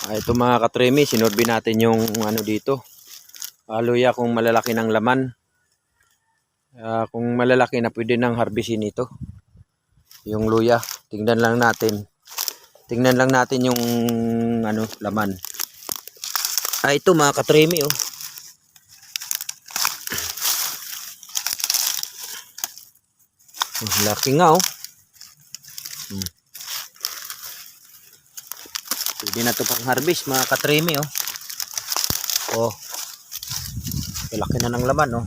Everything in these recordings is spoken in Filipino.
Ito mga katremi, sinurbi natin yung ano dito. Luya kung malalaki ng laman. Kung malalaki na pwede nang harbisin ito. Yung luya. Tingnan lang natin. Tingnan lang natin yung ano laman. Ito mga katremi oh. Laki nga oh. Pwede na ito pang harvest mga katremi oh. Oh. Laki na ng laman oh.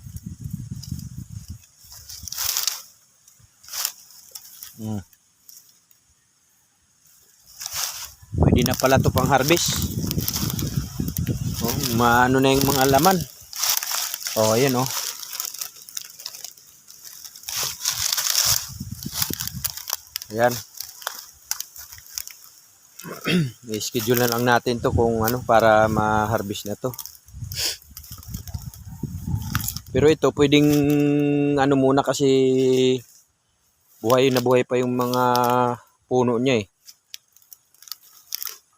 Pwede na pala ito pang harvest. Oh, maano na yung mga laman. Oh, ayan oh. Ayan. I-schedule na lang natin to kung ano para ma-harvest na to. Pero ito pwedeng ano muna kasi buhay na buhay pa yung mga puno niya eh.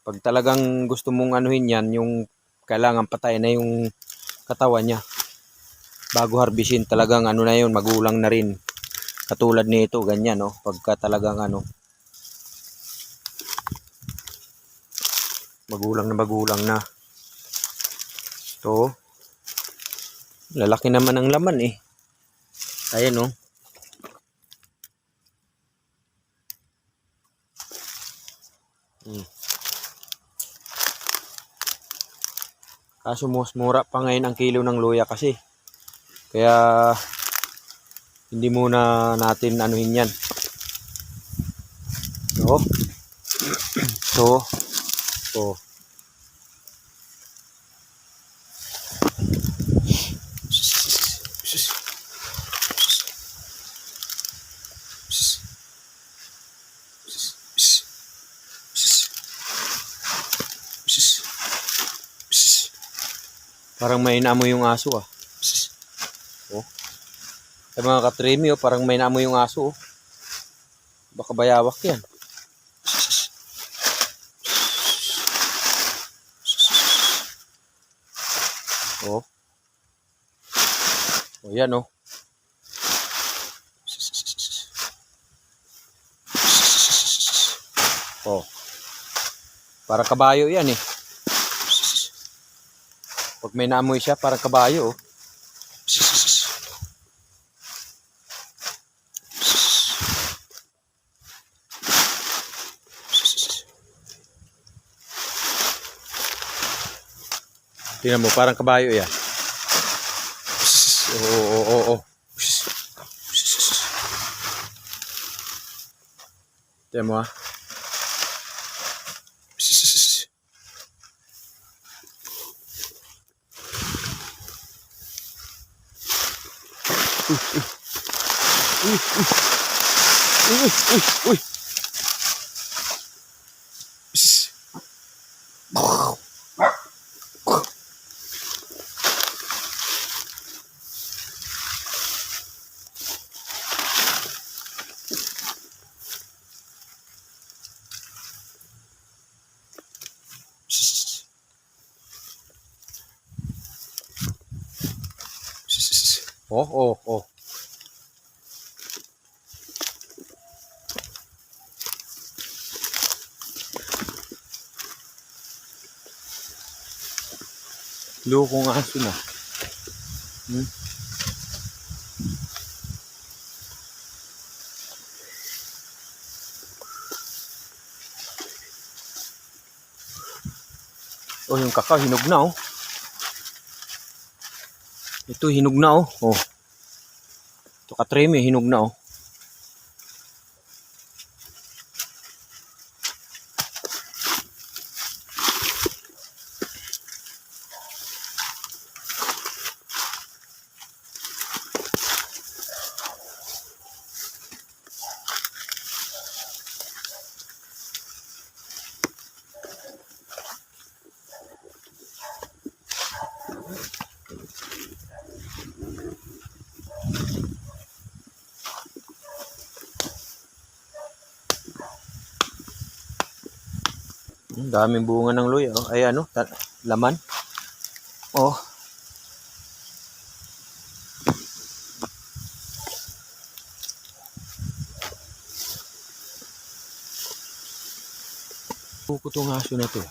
Pag talagang gusto mong anuhin yan, yung kailangan patay na yung katawan niya. Bago harvestin talagang ano na yun, magulang na rin. Katulad nito, ganyan no, pagka talagang ano, magulang na. Ito, lalaki naman ang laman eh. Ayan no. Kaso mas mura pa ngayon ang kilo ng luya kasi. Kaya hindi muna natin anuhin yan. So, parang may naamoy yung aso ah. Oh. Ay mga katremi oh, parang may naamoy yung aso oh. Baka bayawak yan. Oh. Oh yan oh. Oh. Parang kabayo yan eh. Pag may naamoy siya, parang kabayo oh. Tingnan mo, parang kabayo yan. Oh. Tingnan mo ah. Uy. Oh. Loko nga aso na. Oh, yung kakao hinog na oh. Ito hinog na oh. Oh. Ito katremi hinog na oh. Daming bunga ng luya. Oh. Ay ano, laman. Oh. Buko tong aso na to.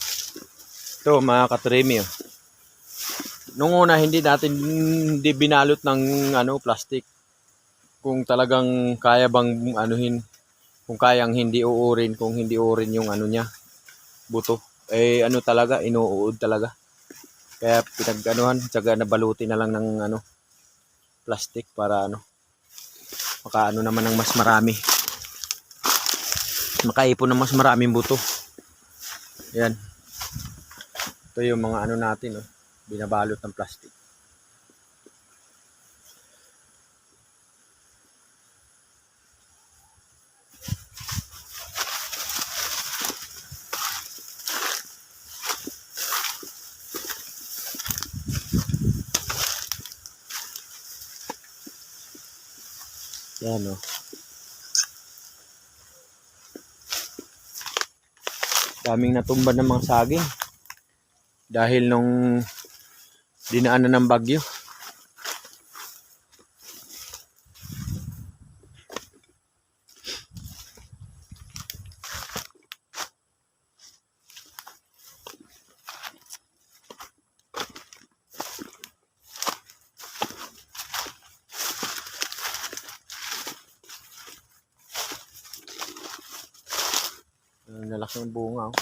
Ito mga katremi. Oh. Nung una hindi binalot ng ano plastic. Kung talagang kaya bang anuhin, kung kayang hindi uurin, kung hindi uurin yung ano niya, buto. Eh ano talaga, inuud talaga. Kaya pinag-anuhan, tsaga nabaluti na lang ng ano, plastic para ano, makaano naman ng mas marami. Makaipon ng mas maraming buto. Yan. Ito yung mga ano natin, oh, binabalot ng plastic. Yan, oh. Daming natumba ng mga saging dahil nung dinaanan ng bagyo. Nalaki ng bunga, oh.